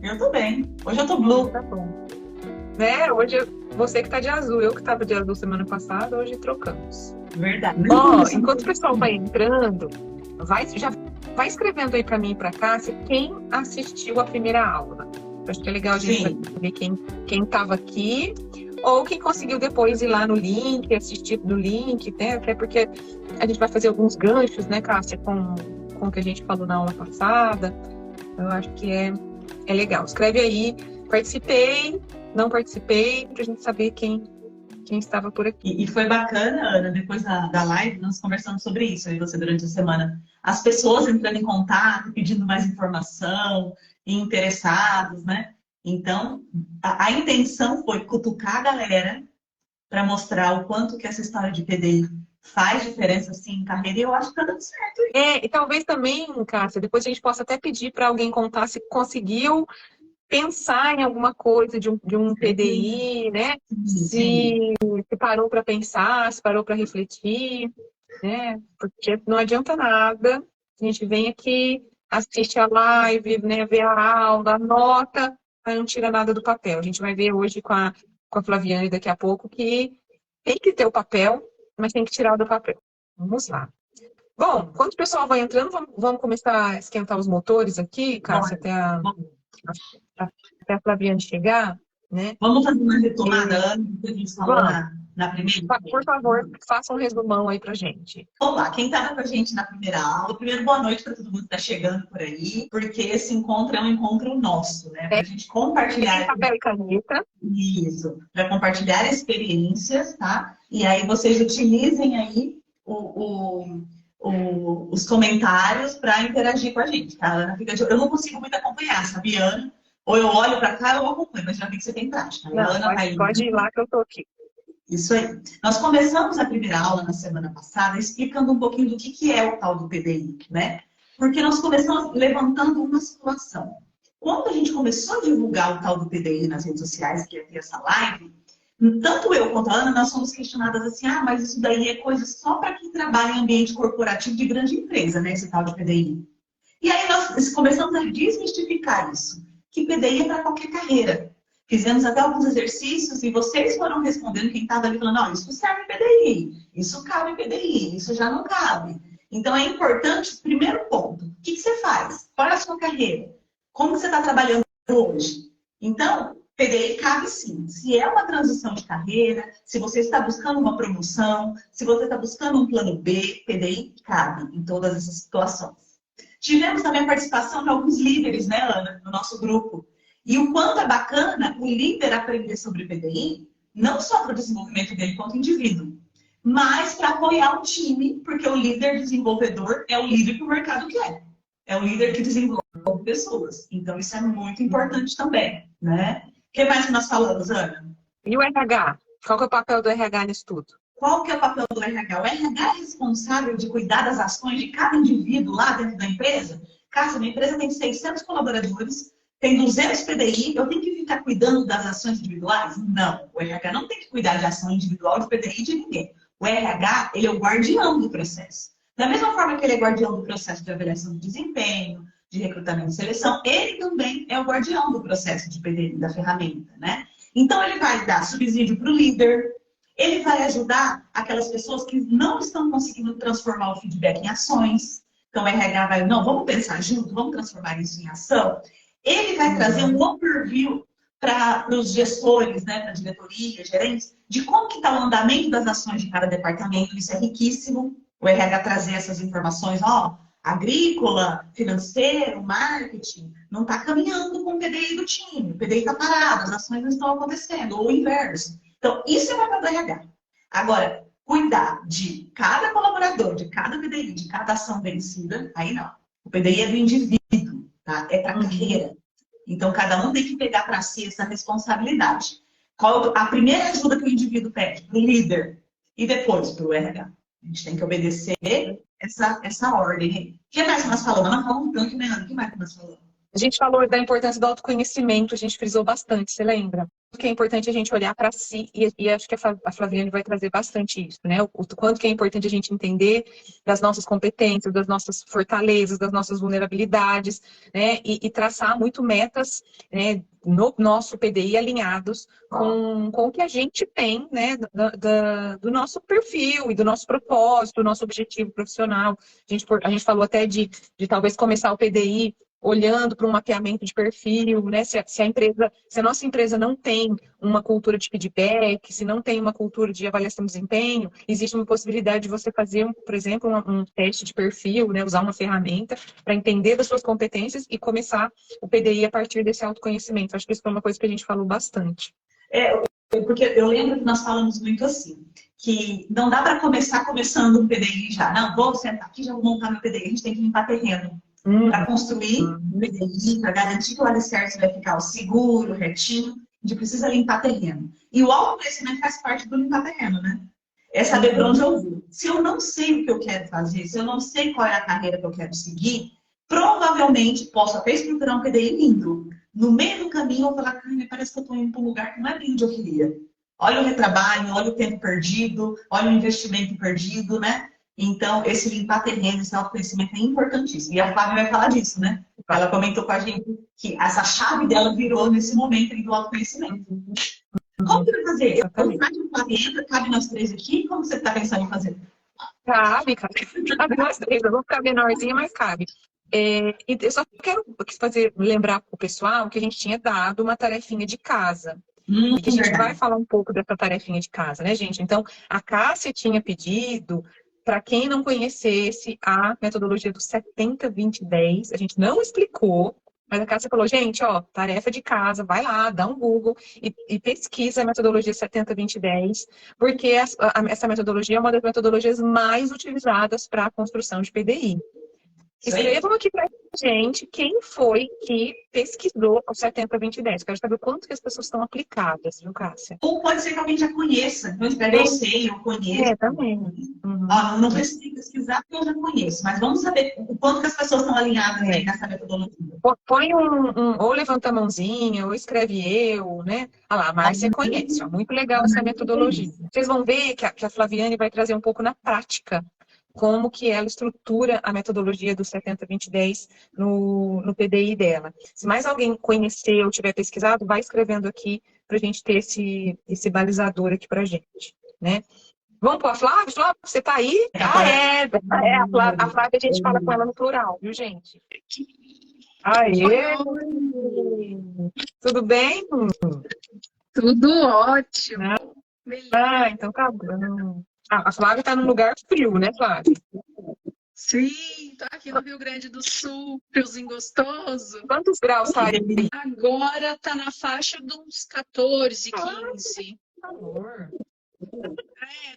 Eu tô bem. Hoje eu tô blue. Tá bom. Né? Hoje você que tá de azul, eu que tava de azul semana passada, hoje trocamos. Verdade. Nem Ó, começou. enquanto o pessoal vai entrando, já vai escrevendo aí pra mim e pra Cássia quem assistiu a primeira aula. Eu acho que é legal a gente Sim. saber quem tava aqui ou quem conseguiu depois ir lá no link, assistir no link, né? Até porque a gente vai fazer alguns ganchos, né, Cássia, com o que a gente falou na aula passada. Eu acho que é legal. Escreve aí, participei, não participei, pra gente saber quem estava por aqui. E foi bacana, Ana, depois da live, nós conversamos sobre isso, eu e você, durante a semana. As pessoas entrando em contato, pedindo mais informação, e interessados, né? Então, a intenção foi cutucar a galera para mostrar o quanto que essa história de PDI faz diferença, assim, em carreira, e eu acho que tá dando certo. E talvez também, Cássia, depois a gente possa até pedir para alguém contar se conseguiu pensar em alguma coisa de um PDI, né? Sim, sim. Se parou para pensar, se parou para refletir, né? Porque não adianta nada. A gente vem aqui, assiste a live, né? Vê a aula, anota, mas não tira nada do papel. A gente vai ver hoje com a Flaviane daqui a pouco que tem que ter o papel, mas tem que tirar do papel. Vamos lá. Bom, quando o pessoal vai entrando, vamos começar a esquentar os motores aqui, Cássia, Bora, até a, vamos. até a Flaviane chegar, né? Vamos fazer uma retomada, E Ana, do que a gente falou vamos, na primeira? por favor, faça um resumão aí pra gente. Olá, quem estava com a gente na primeira aula, primeiro boa noite para todo mundo que está chegando por aí, porque esse encontro é um encontro nosso, né? Para a gente Peguem compartilhar papel e caneta. isso, para compartilhar experiências, tá? E aí vocês utilizem aí os comentários para interagir com a gente, tá? Ana, eu não consigo muito acompanhar, sabe, Ana? Ou eu olho para cá ou eu acompanho, mas já vi que você tem prática. A Não, Ana tá aí. pode ir lá que eu tô aqui. Isso aí. Nós começamos a primeira aula na semana passada explicando um pouquinho do que é o tal do PDI, né? Porque nós começamos levantando uma situação. Quando a gente começou a divulgar o tal do PDI nas redes sociais, que ia ter essa live, tanto eu quanto a Ana, nós fomos questionadas assim, mas isso daí é coisa só para quem trabalha em ambiente corporativo de grande empresa, né? Esse tal de PDI. E aí nós começamos a desmistificar isso, que PDI é para qualquer carreira. Fizemos até alguns exercícios e vocês foram respondendo, quem estava ali falando, não, isso serve em PDI, isso cabe em PDI, isso já não cabe. Então é importante, primeiro ponto, o que você faz? Qual é a sua carreira? Como você está trabalhando hoje? Então, PDI cabe sim. Se é uma transição de carreira, se você está buscando uma promoção, se você está buscando um plano B, PDI cabe em todas essas situações. Tivemos também a participação de alguns líderes, né, Ana, no nosso grupo. E o quanto é bacana o líder aprender sobre PDI, não só para o desenvolvimento dele quanto indivíduo, mas para apoiar o time, porque o líder desenvolvedor é o líder que o mercado quer. É o líder que desenvolve pessoas. Então, isso é muito importante também, né? O que mais que nós falamos, Ana? E o RH? Qual que é o papel do RH nisso tudo? Qual que é o papel do RH? O RH é responsável de cuidar das ações de cada indivíduo lá dentro da empresa? Cássio, minha empresa tem 600 colaboradores, tem 200 PDI, eu tenho que ficar cuidando das ações individuais? Não, o RH não tem que cuidar de ação individual de PDI de ninguém. O RH, ele é o guardião do processo. Da mesma forma que ele é guardião do processo de avaliação de desempenho, de recrutamento e seleção, ele também é o guardião do processo de PDI, da ferramenta, né? Então, ele vai dar subsídio para o líder, ele vai ajudar aquelas pessoas que não estão conseguindo transformar o feedback em ações. Então, o RH vai, não, vamos pensar junto, vamos transformar isso em ação. Ele vai trazer um overview para os gestores, né, para a diretoria, gerentes, de como que está o andamento das ações de cada departamento. Isso é riquíssimo. O RH trazer essas informações, agrícola, financeiro, marketing, não está caminhando com o PDI do time. O PDI está parado, as ações não estão acontecendo, ou o inverso. Então, isso é o papel do RH. Agora, cuidar de cada colaborador, de cada PDI, de cada ação vencida, aí não. O PDI é do indivíduo, tá? É para a carreira. Então, cada um tem que pegar para si essa responsabilidade. Qual a primeira ajuda que o indivíduo pede? Para o líder. E depois para o RH. A gente tem que obedecer essa ordem. O que mais que nós falamos? Nós falamos tanto, né, Ana? O que mais que nós falamos? A gente falou da importância do autoconhecimento, a gente frisou bastante, você lembra? que é importante a gente olhar para si, e acho que a Flaviane vai trazer bastante isso, né? O quanto que é importante a gente entender das nossas competências, das nossas fortalezas, das nossas vulnerabilidades, né? E traçar muito metas, né, no nosso PDI alinhados com o que a gente tem, né, do nosso perfil e do nosso propósito, do nosso objetivo profissional. A gente falou até de talvez começar o PDI olhando para um mapeamento de perfil, né? Se a nossa empresa não tem uma cultura de feedback, se não tem uma cultura de avaliação de desempenho, existe uma possibilidade de você fazer, por exemplo, um teste de perfil, né? Usar uma ferramenta para entender das suas competências e começar o PDI a partir desse autoconhecimento. Acho que isso foi uma coisa que a gente falou bastante. Porque eu lembro que nós falamos muito assim, que não dá para começar começando um PDI já. Não, vou sentar aqui, já vou montar meu PDI. A gente tem que limpar terreno para construir o PDI, para garantir que o alicerce vai ficar seguro, retinho. A gente precisa limpar terreno. E o autoconhecimento faz parte do limpar terreno, né? É saber para onde eu vou. Se eu não sei o que eu quero fazer, se eu não sei qual é a carreira que eu quero seguir, provavelmente posso até estruturar um PDI lindo. No meio do caminho, eu vou falar, cara, parece que eu estou indo para um lugar que não é bem onde eu queria. Olha o retrabalho, olha o tempo perdido, olha o investimento perdido, né? Então, esse limpar terreno, esse autoconhecimento é importantíssimo. E a Flávia vai falar disso, né? Ela comentou com a gente que essa chave dela virou nesse momento do autoconhecimento. Como que vai fazer? Cabe nós três aqui? Como você está pensando em fazer? Cabe nós três. Eu vou ficar menorzinha, mas cabe. E eu só quero lembrar para o pessoal que a gente tinha dado uma tarefinha de casa. E que a gente vai falar um pouco dessa tarefinha de casa, né, gente? Então, a Cássia tinha pedido, para quem não conhecesse a metodologia do 70-20-10, a gente não explicou, mas a Cássia falou, gente, ó, tarefa de casa, vai lá, dá um Google e pesquisa a metodologia 70-20-10, porque essa metodologia é uma das metodologias mais utilizadas para a construção de PDI. Escrevam aqui pra gente quem foi que pesquisou o 70-20-10. Quero saber quanto que as pessoas estão aplicadas, viu, Cássia? Ou pode ser que alguém já conheça. Então, eu sei, eu conheço. Também. Não precisa pesquisar porque eu já conheço. Mas vamos saber o quanto que as pessoas estão alinhadas aí nessa metodologia. Põe ou levanta a mãozinha, ou escreve eu, né? Ah lá, a Márcia conhece. Ó, muito legal essa metodologia. Vocês vão ver que a Flaviane vai trazer um pouco na prática como que ela estrutura a metodologia do 70-20-10 no PDI dela. Se mais alguém conhecer ou tiver pesquisado, vai escrevendo aqui para a gente ter esse balizador aqui para a gente, né? Vamos para a Flávia? Flávia, você está aí? A Flávia a gente fala com ela no plural, viu, gente? Aê! Tudo bem? Tudo ótimo. Então tá bom. A Flávia está num lugar frio, né, Flávia? Sim, tô aqui no Rio Grande do Sul, friozinho gostoso. Quantos graus tá aí? Agora tá na faixa de uns 14, 15. Por favor.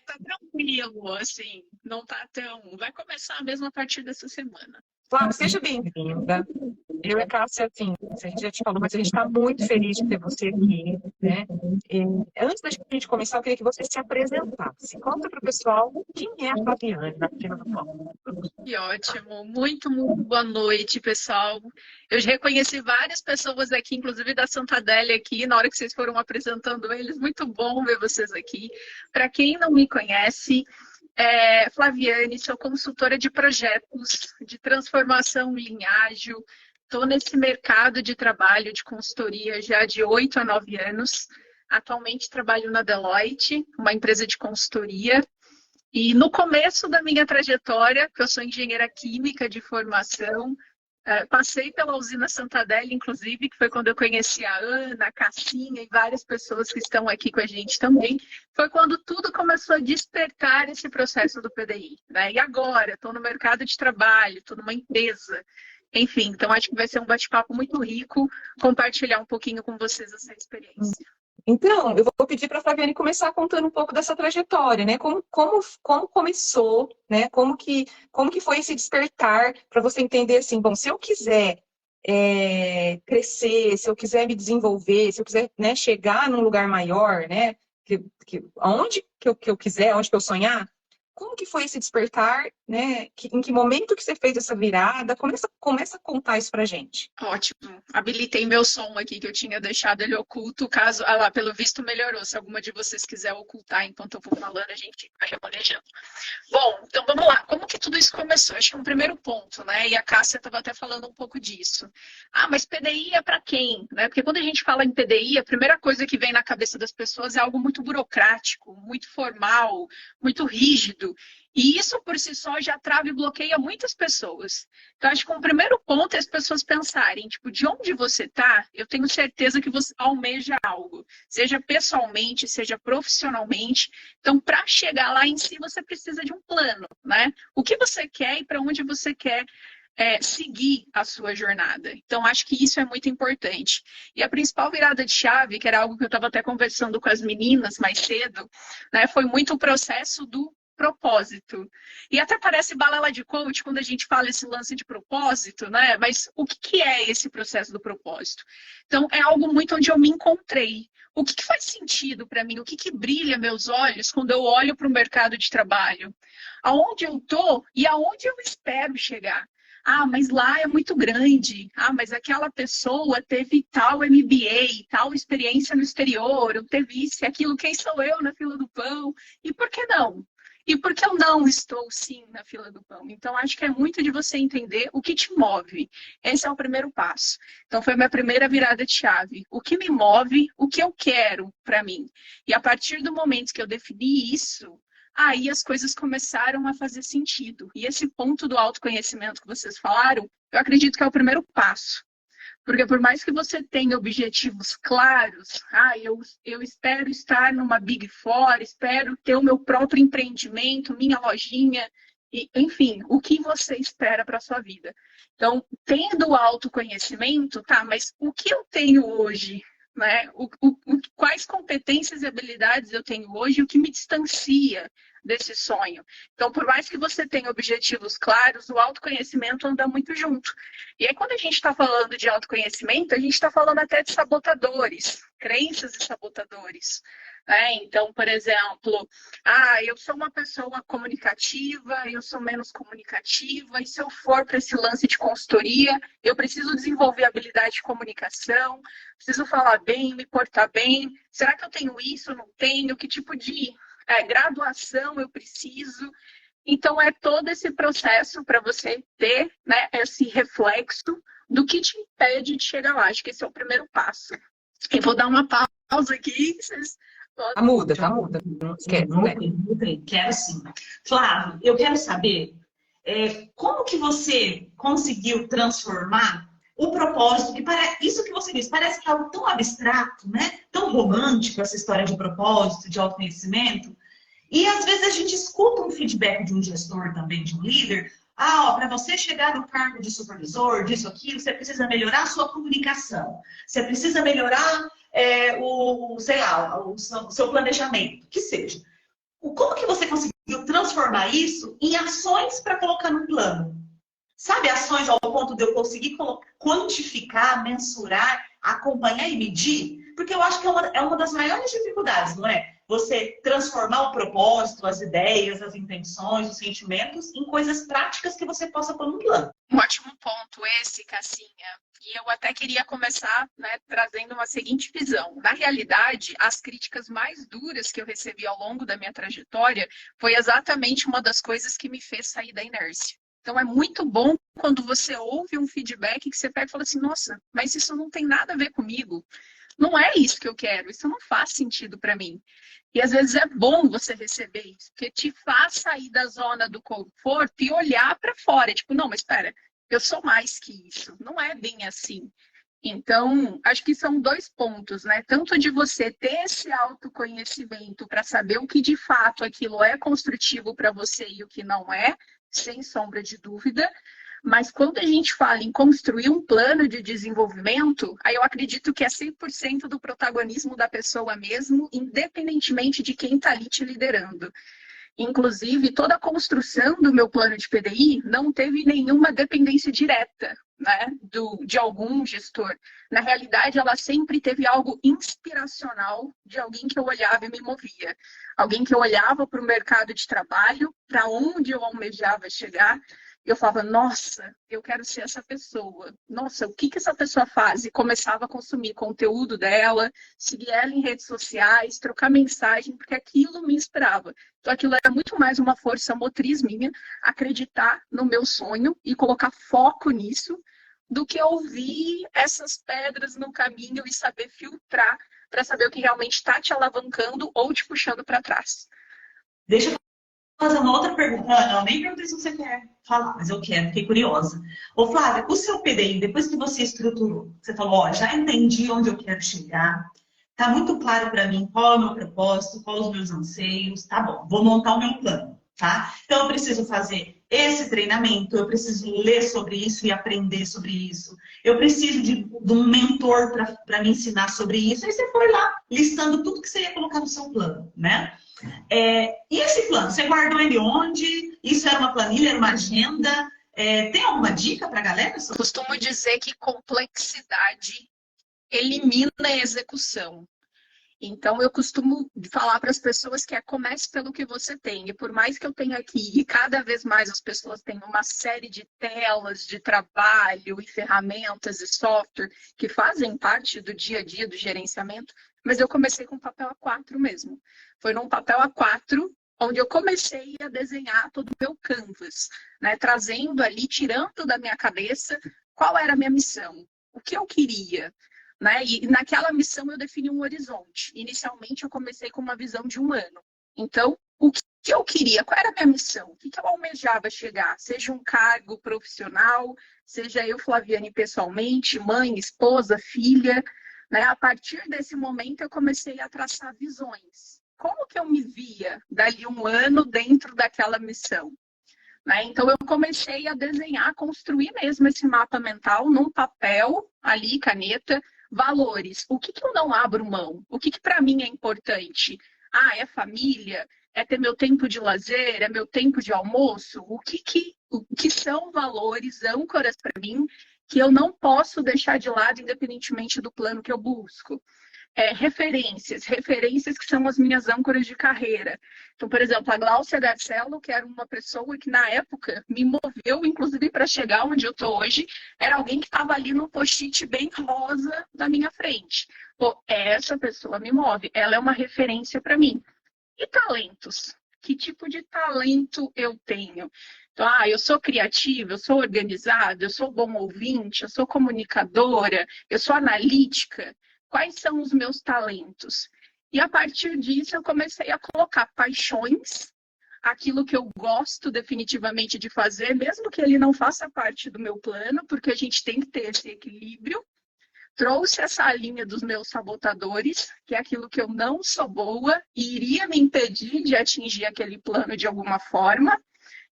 Tá tranquilo, assim, não tá tão... Vai começar mesmo a partir dessa semana. Flávia, seja bem-vinda. Eu e a Cássia, assim, a gente já te falou, mas a gente está muito feliz de ter você aqui, né? E antes da gente começar, eu queria que você se apresentasse. Conta para o pessoal quem é a Flaviane na Firma do Pão. Que ótimo. Muito, muito boa noite, pessoal. Eu já reconheci várias pessoas aqui, inclusive da Santa Adélia aqui, na hora que vocês foram apresentando eles. Muito bom ver vocês aqui. Para quem não me conhece... Flaviane, sou consultora de projetos de transformação em ágil. Estou nesse mercado de trabalho de consultoria já de 8 a 9 anos. Atualmente trabalho na Deloitte, uma empresa de consultoria. E no começo da minha trajetória, que eu sou engenheira química de formação, passei pela usina Santa Adélia, inclusive, que foi quando eu conheci a Ana, a Cassinha e várias pessoas que estão aqui com a gente também. Foi quando tudo começou a despertar esse processo do PDI, né? E agora, estou no mercado de trabalho, estou numa empresa. Enfim, então acho que vai ser um bate-papo muito rico compartilhar um pouquinho com vocês essa experiência. Então, eu vou pedir para a Flaviane começar contando um pouco dessa trajetória, né? Como começou, né? Como que foi esse despertar para você entender assim, bom, se eu quiser crescer, se eu quiser me desenvolver, se eu quiser, né, chegar num lugar maior, né? Aonde que eu quiser, onde que eu sonhar, como que foi esse despertar, né? Em que momento que você fez essa virada? Começa a contar isso pra gente. Ótimo. Habilitei meu som aqui, que eu tinha deixado ele oculto, caso... Ah lá, pelo visto melhorou. Se alguma de vocês quiser ocultar enquanto eu vou falando, a gente vai remanejando. Bom, então vamos lá. Como que tudo isso começou? Acho que é um primeiro ponto, né? E a Cássia estava até falando um pouco disso. Ah, mas PDI é para quem? Né? Porque quando a gente fala em PDI, a primeira coisa que vem na cabeça das pessoas é algo muito burocrático, muito formal, muito rígido. E isso por si só já trava e bloqueia muitas pessoas. Então, acho que o primeiro ponto é as pessoas pensarem, tipo, de onde você está, eu tenho certeza que você almeja algo. Seja pessoalmente, seja profissionalmente. Então, para chegar lá em si, você precisa de um plano, né? O que você quer e para onde você quer seguir a sua jornada. Então, acho que isso é muito importante. E a principal virada de chave, que era algo que eu estava até conversando com as meninas mais cedo, né, foi muito o processo do propósito. E até parece balela de coach quando a gente fala esse lance de propósito, né? Mas o que é esse processo do propósito? Então, é algo muito onde eu me encontrei. O que faz sentido para mim? O que brilha meus olhos quando eu olho para o mercado de trabalho? Aonde eu estou e aonde eu espero chegar? Ah, mas lá é muito grande. Ah, mas aquela pessoa teve tal MBA, tal experiência no exterior, ou teve isso e aquilo. Quem sou eu na fila do pão? E por que não? E por que eu não estou, sim, na fila do pão? Então, acho que é muito de você entender o que te move. Esse é o primeiro passo. Então, foi a minha primeira virada de chave. O que me move, o que eu quero para mim. E a partir do momento que eu defini isso, aí as coisas começaram a fazer sentido. E esse ponto do autoconhecimento que vocês falaram, eu acredito que é o primeiro passo. Porque por mais que você tenha objetivos claros, eu espero estar numa Big Four, espero ter o meu próprio empreendimento, minha lojinha, e, enfim, o que você espera para a sua vida. Então, tendo o autoconhecimento, tá, mas o que eu tenho hoje? Né? Quais competências e habilidades eu tenho hoje, o que me distancia desse sonho. Então, por mais que você tenha objetivos claros, o autoconhecimento anda muito junto. E aí, quando a gente está falando de autoconhecimento, a gente está falando até de sabotadores, crenças e sabotadores. Então, por exemplo, eu sou uma pessoa comunicativa, eu sou menos comunicativa, e se eu for para esse lance de consultoria, eu preciso desenvolver habilidade de comunicação, preciso falar bem, me portar bem. Será que eu tenho isso? Não tenho? Que tipo de graduação eu preciso? Então, é todo esse processo para você ter, né, esse reflexo do que te impede de chegar lá. Acho que esse é o primeiro passo. Eu vou dar uma pausa aqui, vocês... Tá muda. Não esquece, né? Mudei, quero sim. Flávio, eu quero saber como que você conseguiu transformar o propósito, isso que você disse, parece que é algo tão abstrato, né? Tão romântico, essa história de propósito, de autoconhecimento. E às vezes a gente escuta um feedback de um gestor também, de um líder. Para você chegar no cargo de supervisor, disso, aquilo, você precisa melhorar a sua comunicação. Você precisa melhorar o seu planejamento, que seja. Como que você conseguiu transformar isso em ações para colocar no plano? Sabe, ações ao ponto de eu conseguir quantificar, mensurar, acompanhar e medir? Porque eu acho que é uma das maiores dificuldades, não é? Você transformar o propósito, as ideias, as intenções, os sentimentos em coisas práticas que você possa pôr no plano. Um ótimo ponto esse, Cassinha. E eu até queria começar, né, trazendo uma seguinte visão. Na realidade, as críticas mais duras que eu recebi ao longo da minha trajetória foi exatamente uma das coisas que me fez sair da inércia. Então, é muito bom quando você ouve um feedback que você pega e fala assim, nossa, mas isso não tem nada a ver comigo. Não é isso que eu quero, isso não faz sentido para mim. E às vezes é bom você receber isso, porque te faz sair da zona do conforto e olhar para fora. Tipo, não, mas espera, eu sou mais que isso. Não é bem assim. Então, acho que são dois pontos, né? Tanto de você ter esse autoconhecimento para saber o que de fato aquilo é construtivo para você e o que não é, sem sombra de dúvida. Mas quando a gente fala em construir um plano de desenvolvimento, aí eu acredito que é 100% do protagonismo da pessoa mesmo, independentemente de quem está ali te liderando. Inclusive, toda a construção do meu plano de PDI não teve nenhuma dependência direta, né, de algum gestor. Na realidade, ela sempre teve algo inspiracional de alguém que eu olhava e me movia. Alguém que eu olhava para o mercado de trabalho, para onde eu almejava chegar, eu falava, nossa, eu quero ser essa pessoa. Nossa, o que essa pessoa faz? E começava a consumir conteúdo dela, seguir ela em redes sociais, trocar mensagem, porque aquilo me inspirava. Então, aquilo era muito mais uma força motriz minha, acreditar no meu sonho e colocar foco nisso, do que ouvir essas pedras no caminho e saber filtrar para saber o que realmente está te alavancando ou te puxando para trás. Deixa eu fazer uma outra pergunta. Eu nem perguntei se você quer falar, mas eu quero, fiquei curiosa. Ô, Flávia, o seu PDI, depois que você estruturou, você falou, ó, já entendi onde eu quero chegar, tá muito claro para mim qual é o meu propósito, quais os meus anseios, tá bom, vou montar o meu plano, tá? Então, eu preciso fazer esse treinamento, eu preciso ler sobre isso e aprender sobre isso, eu preciso de um mentor para me ensinar sobre isso. Aí você foi lá, listando tudo que você ia colocar no seu plano, né? E esse plano, você guardou ele onde? Isso era uma planilha, era uma agenda? Tem alguma dica para a galera? Eu costumo dizer que complexidade elimina a execução. Então, eu costumo falar para as pessoas que comece pelo que você tem. E por mais que eu tenha aqui, e cada vez mais as pessoas têm uma série de telas de trabalho e ferramentas e software que fazem parte do dia a dia do gerenciamento, mas eu comecei com papel A4 mesmo. Foi num papel A4 onde eu comecei a desenhar todo o meu canvas, né? Trazendo ali, tirando da minha cabeça qual era a minha missão, o que eu queria. Né? E naquela missão eu defini um horizonte. Inicialmente eu comecei com uma visão de 1 ano. Então, o que eu queria? Qual era a minha missão? O que eu almejava chegar? Seja um cargo profissional, seja eu, Flaviane, pessoalmente, mãe, esposa, filha. Né? A partir desse momento eu comecei a traçar visões. Como que eu me via dali 1 ano dentro daquela missão? Né? Então, eu comecei a desenhar, construir mesmo esse mapa mental num papel, ali, caneta, valores. O que eu não abro mão? O que para mim é importante? Ah, é família? É ter meu tempo de lazer? É meu tempo de almoço? O que são valores, âncoras para mim, que eu não posso deixar de lado, independentemente do plano que eu busco? Referências que são as minhas âncoras de carreira. Então, por exemplo, a Gláucia Garcelo, que era uma pessoa que na época me moveu, inclusive para chegar onde eu estou hoje, era alguém que estava ali no post-it bem rosa da minha frente. Pô, essa pessoa me move, ela é uma referência para mim. E talentos? Que tipo de talento eu tenho? Então, eu sou criativa, eu sou organizada, eu sou bom ouvinte, eu sou comunicadora, eu sou analítica. Quais são os meus talentos? E a partir disso eu comecei a colocar paixões, aquilo que eu gosto definitivamente de fazer, mesmo que ele não faça parte do meu plano, porque a gente tem que ter esse equilíbrio. Trouxe essa linha dos meus sabotadores, que é aquilo que eu não sou boa e iria me impedir de atingir aquele plano de alguma forma.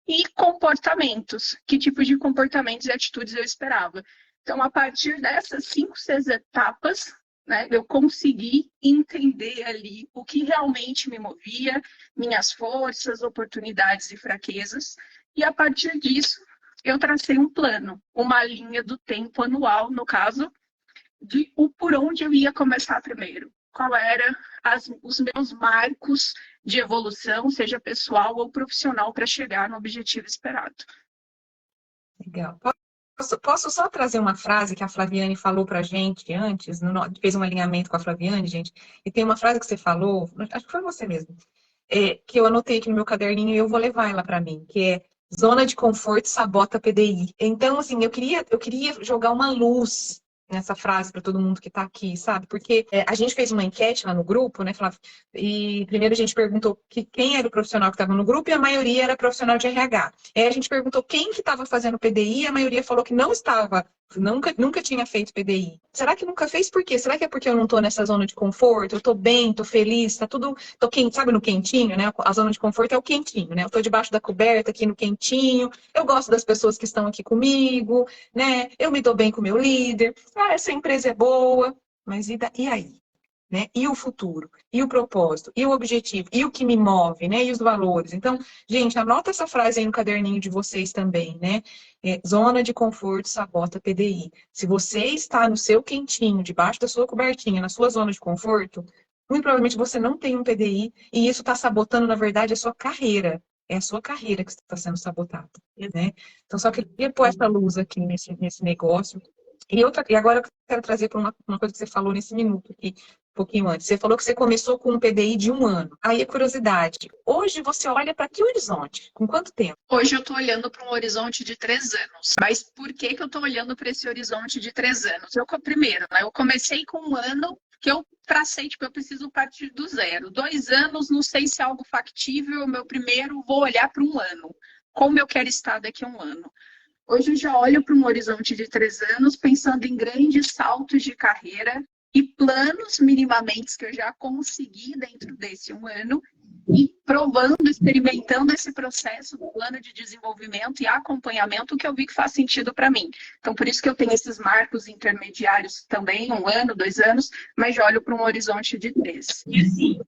E comportamentos, que tipo de comportamentos e atitudes eu esperava. Então, a partir dessas 5, 6 etapas, né, eu consegui entender ali o que realmente me movia, minhas forças, oportunidades e fraquezas. E a partir disso, eu tracei um plano, uma linha do tempo anual, no caso, de por onde eu ia começar primeiro. Qual eram os meus marcos de evolução, seja pessoal ou profissional, para chegar no objetivo esperado. Legal. Posso só trazer uma frase que a Flaviane falou pra gente antes, fez um alinhamento com a Flaviane, gente, e tem uma frase que você falou, acho que foi você mesmo, que eu anotei aqui no meu caderninho e eu vou levar ela para mim, que é zona de conforto sabota PDI. Então, assim, eu queria jogar uma luz nessa frase para todo mundo que está aqui, sabe? Porque a gente fez uma enquete lá no grupo, né, Flávia? E primeiro a gente perguntou quem era o profissional que estava no grupo e a maioria era profissional de RH. Aí a gente perguntou quem que estava fazendo PDI e a maioria falou que não estava, nunca tinha feito PDI. Será que nunca fez por quê? Será que é porque eu não estou nessa zona de conforto? Eu estou bem, estou feliz, tá tudo, tô quente, sabe, no quentinho, né? A zona de conforto é o quentinho, né? Eu estou debaixo da coberta aqui no quentinho, eu gosto das pessoas que estão aqui comigo, né? Eu me dou bem com o meu líder. Essa empresa é boa, mas e aí? né? E o futuro, e o propósito, e o objetivo, e o que me move, né? E os valores. Então, gente, anota essa frase aí no caderninho de vocês também, né? Zona de conforto sabota PDI. Se você está no seu quentinho, debaixo da sua cobertinha, na sua zona de conforto, muito provavelmente você não tem um PDI e isso está sabotando, na verdade, a sua carreira. É a sua carreira que está sendo sabotada, né? Então, só queria pôr essa luz aqui nesse negócio. E agora eu quero trazer para uma coisa que você falou nesse minuto aqui, um pouquinho antes. Você falou que você começou com um PDI de 1 ano. Aí é curiosidade. Hoje você olha para que horizonte? Com quanto tempo? Hoje eu estou olhando para um horizonte de 3 anos. Mas por que eu estou olhando para esse horizonte de 3 anos? Primeiro, né, eu comecei com 1 ano que eu tracei, tipo, eu preciso partir do zero. 2 anos, não sei se é algo factível. Meu primeiro, vou olhar para 1 ano. Como eu quero estar daqui a 1 ano? Hoje eu já olho para um horizonte de 3 anos, pensando em grandes saltos de carreira e planos minimamente que eu já consegui dentro desse 1 ano e provando, experimentando esse processo do plano de desenvolvimento e acompanhamento que eu vi que faz sentido para mim. Então, por isso que eu tenho esses marcos intermediários também, 1 ano, 2 anos, mas já olho para um horizonte de 3. E assim,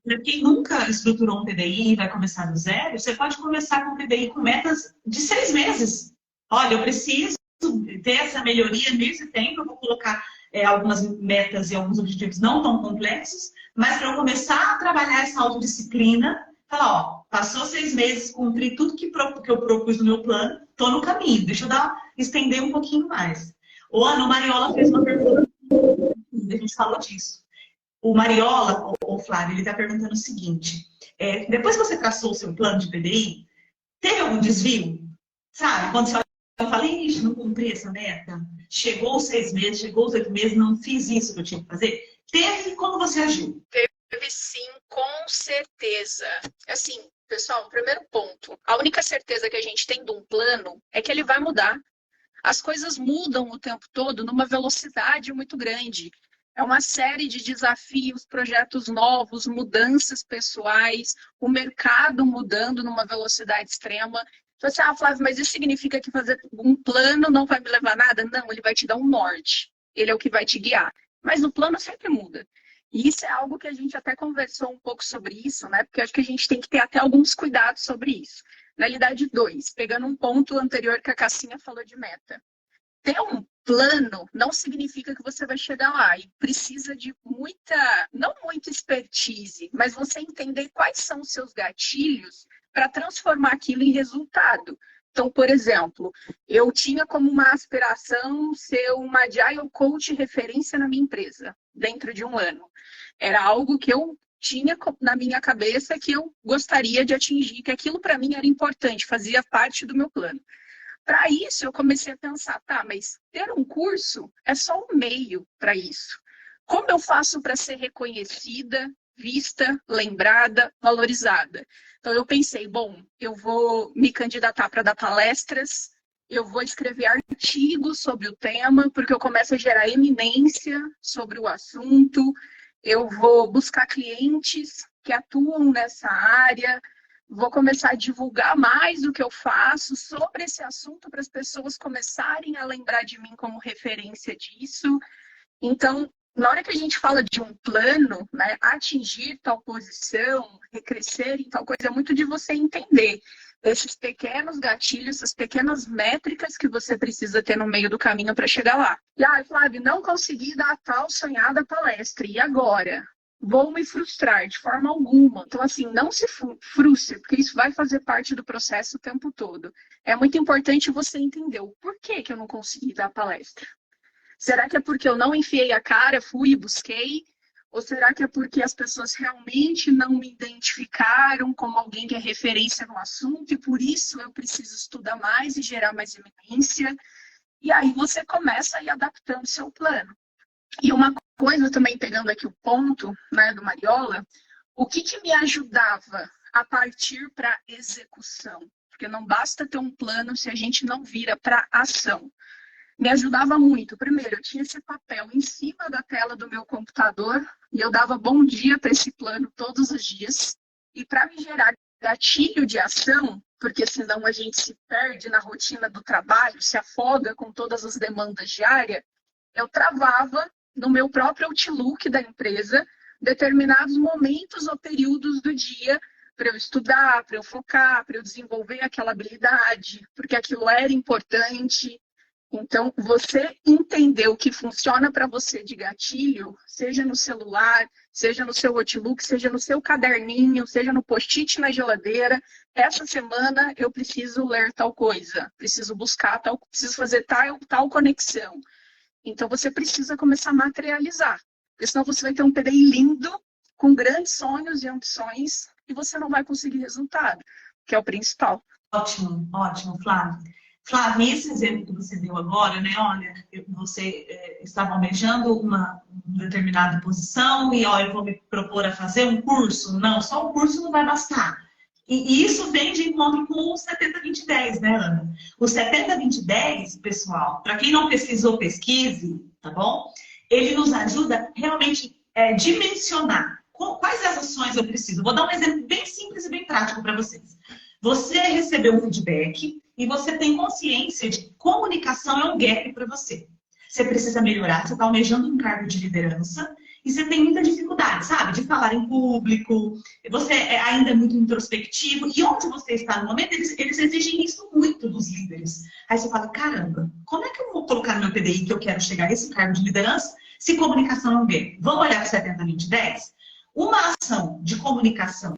para quem nunca estruturou um PDI e vai começar do zero, você pode começar com um PDI com metas de 6 meses. Olha, eu preciso ter essa melhoria nesse tempo, eu vou colocar algumas metas e alguns objetivos não tão complexos, mas para eu começar a trabalhar essa autodisciplina, falar, ó, passou 6 meses, cumpri tudo que eu propus no meu plano, estou no caminho, deixa eu estender um pouquinho mais. O Ana, o Mariola fez uma pergunta, a gente falou disso. O Mariola, o Flávio, ele está perguntando o seguinte, depois que você traçou o seu plano de PDI, teve algum desvio? Sabe, quando você eu falei, ixi, não cumpri essa meta, chegou os 6 meses, chegou os 8 meses, não fiz isso que eu tinha que fazer. Teve, como você agiu? Teve sim, com certeza. Assim, pessoal, primeiro ponto. A única certeza que a gente tem de um plano é que ele vai mudar. As coisas mudam o tempo todo numa velocidade muito grande. É uma série de desafios, projetos novos, mudanças pessoais, o mercado mudando numa velocidade extrema. Então, assim, Flávio, mas isso significa que fazer um plano não vai me levar a nada? Não, ele vai te dar um norte. Ele é o que vai te guiar. Mas o plano sempre muda. E isso é algo que a gente até conversou um pouco sobre isso, né? Porque acho que a gente tem que ter até alguns cuidados sobre isso. Na realidade, 2, pegando um ponto anterior que a Cassinha falou de meta. Ter um plano não significa que você vai chegar lá e precisa de não muita expertise, mas você entender quais são os seus gatilhos para transformar aquilo em resultado. Então, por exemplo, eu tinha como uma aspiração ser uma Agile Coach referência na minha empresa, dentro de 1 ano. Era algo que eu tinha na minha cabeça que eu gostaria de atingir, que aquilo para mim era importante, fazia parte do meu plano. Para isso, eu comecei a pensar, tá, mas ter um curso é só um meio para isso. Como eu faço para ser reconhecida, vista, lembrada, valorizada? Então, eu pensei, bom, eu vou me candidatar para dar palestras, eu vou escrever artigos sobre o tema, porque eu começo a gerar eminência sobre o assunto, eu vou buscar clientes que atuam nessa área, vou começar a divulgar mais o que eu faço sobre esse assunto para as pessoas começarem a lembrar de mim como referência disso. Então, na hora que a gente fala de um plano, né, atingir tal posição, recrescer em tal coisa, é muito de você entender esses pequenos gatilhos, essas pequenas métricas que você precisa ter no meio do caminho para chegar lá. E, Flávio, não consegui dar a tal sonhada palestra, e agora? Vou me frustrar de forma alguma. Então, assim, não se frustre, porque isso vai fazer parte do processo o tempo todo. É muito importante você entender o porquê que eu não consegui dar a palestra. Será que é porque eu não enfiei a cara, fui e busquei? Ou será que é porque as pessoas realmente não me identificaram como alguém que é referência no assunto e por isso eu preciso estudar mais e gerar mais eminência? E aí você começa a ir adaptando o seu plano. E uma coisa também, pegando aqui o ponto, né, do Mariola, o que me ajudava a partir para execução? Porque não basta ter um plano se a gente não vira para ação. Me ajudava muito. Primeiro, eu tinha esse papel em cima da tela do meu computador e eu dava bom dia para esse plano todos os dias. E para me gerar gatilho de ação, porque senão a gente se perde na rotina do trabalho, se afoga com todas as demandas diárias, eu travava no meu próprio Outlook da empresa determinados momentos ou períodos do dia para eu estudar, para eu focar, para eu desenvolver aquela habilidade, porque aquilo era importante. Então, você entender o que funciona para você de gatilho, seja no celular, seja no seu Outlook, seja no seu caderninho, seja no post-it na geladeira. Essa semana eu preciso ler tal coisa, preciso buscar tal, preciso fazer tal conexão. Então, você precisa começar a materializar, porque senão você vai ter um PDI lindo, com grandes sonhos e ambições, e você não vai conseguir resultado, que é o principal. Ótimo, ótimo, Flávio. Flávia, esse exemplo que você deu agora, né? Olha, você estava almejando uma determinada posição e, ó, eu vou me propor a fazer um curso. Não, só um curso não vai bastar. E isso vem de encontro com o 70-20-10, né, Ana? O 70-20-10, pessoal, para quem não pesquisou, pesquise, tá bom? Ele nos ajuda realmente a dimensionar quais as ações eu preciso. Vou dar um exemplo bem simples e bem prático para vocês. Você recebeu um feedback e você tem consciência de que comunicação é um gap para você. Você precisa melhorar, você está almejando um cargo de liderança e você tem muita dificuldade, sabe? De falar em público, você ainda é muito introspectivo. E onde você está no momento, eles exigem isso muito dos líderes. Aí você fala, caramba, como é que eu vou colocar no meu PDI que eu quero chegar a esse cargo de liderança se comunicação é um gap? Vamos olhar para 70-20-10? Uma ação de comunicação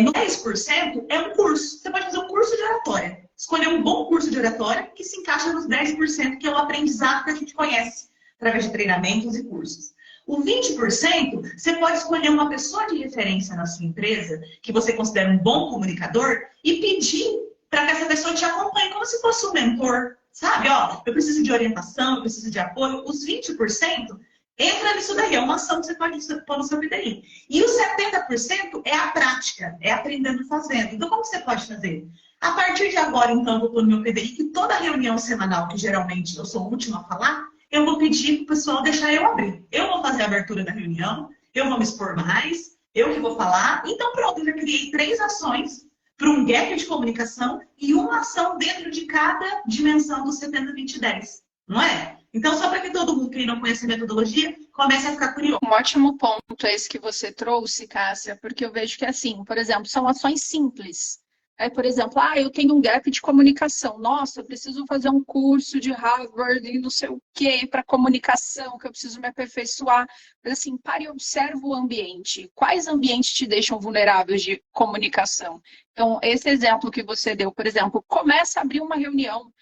no 10% é um curso. Você pode fazer um curso de oratória. Escolher um bom curso de oratória que se encaixa nos 10%, que é o aprendizado que a gente conhece através de treinamentos e cursos. O 20%, você pode escolher uma pessoa de referência na sua empresa, que você considera um bom comunicador, e pedir para que essa pessoa te acompanhe como se fosse um mentor. Sabe, ó, eu preciso de orientação, eu preciso de apoio. Os 20% entra nisso daí, é uma ação que você pode pôr no seu PDI. E os 70% é a prática, é aprendendo fazendo. Então, como você pode fazer? A partir de agora, então, eu vou pôr no meu PDI que toda reunião semanal, que geralmente eu sou a última a falar, eu vou pedir para o pessoal deixar eu abrir. Eu vou fazer a abertura da reunião, eu vou me expor mais, eu que vou falar. Então, pronto, eu já criei 3 ações para um gap de comunicação e uma ação dentro de cada dimensão do 70-20-10. Não é? Então, só para que todo mundo que não conhece a metodologia comece a ficar curioso. Um ótimo ponto esse que você trouxe, Cássia, porque eu vejo que, assim, por exemplo, são ações simples. Aí, por exemplo, eu tenho um gap de comunicação. Nossa, eu preciso fazer um curso de Harvard e não sei o quê para comunicação, que eu preciso me aperfeiçoar. Mas, assim, pare e observe o ambiente. Quais ambientes te deixam vulneráveis de comunicação? Então, esse exemplo que você deu, por exemplo, começa a abrir uma reunião.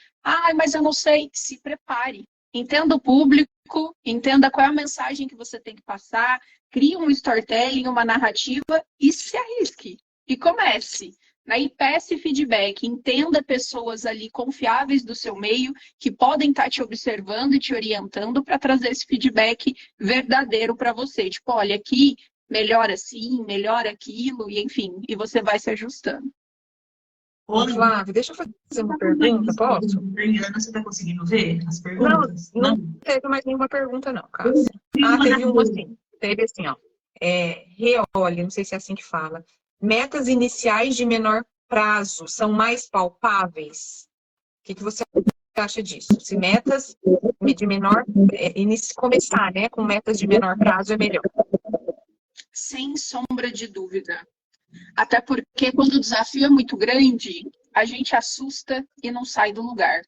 Mas eu não sei. Se prepare. Entenda o público, entenda qual é a mensagem que você tem que passar, crie um storytelling, uma narrativa e se arrisque. E comece. Aí peça feedback, entenda pessoas ali confiáveis do seu meio que podem estar te observando e te orientando para trazer esse feedback verdadeiro para você. Tipo, olha, aqui melhora assim, melhora aquilo, e enfim, e você vai se ajustando. Ô, Flávia, deixa eu fazer uma pergunta, posso? Ana, você está conseguindo ver as perguntas? Não teve mais nenhuma pergunta, não, Cássia. Teve uma assim. Teve assim, ó. Reole, não sei se é assim que fala. Metas iniciais de menor prazo são mais palpáveis? O que você acha disso? Se metas de menor... começar, né? Com metas de menor prazo é melhor. Sem sombra de dúvida. Até porque quando o desafio é muito grande, a gente assusta e não sai do lugar.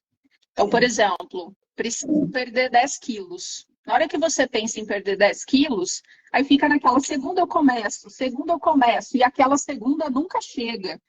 Então, por exemplo, preciso perder 10 quilos. Na hora que você pensa em perder 10 quilos, aí fica naquela segunda eu começo, e aquela segunda nunca chega.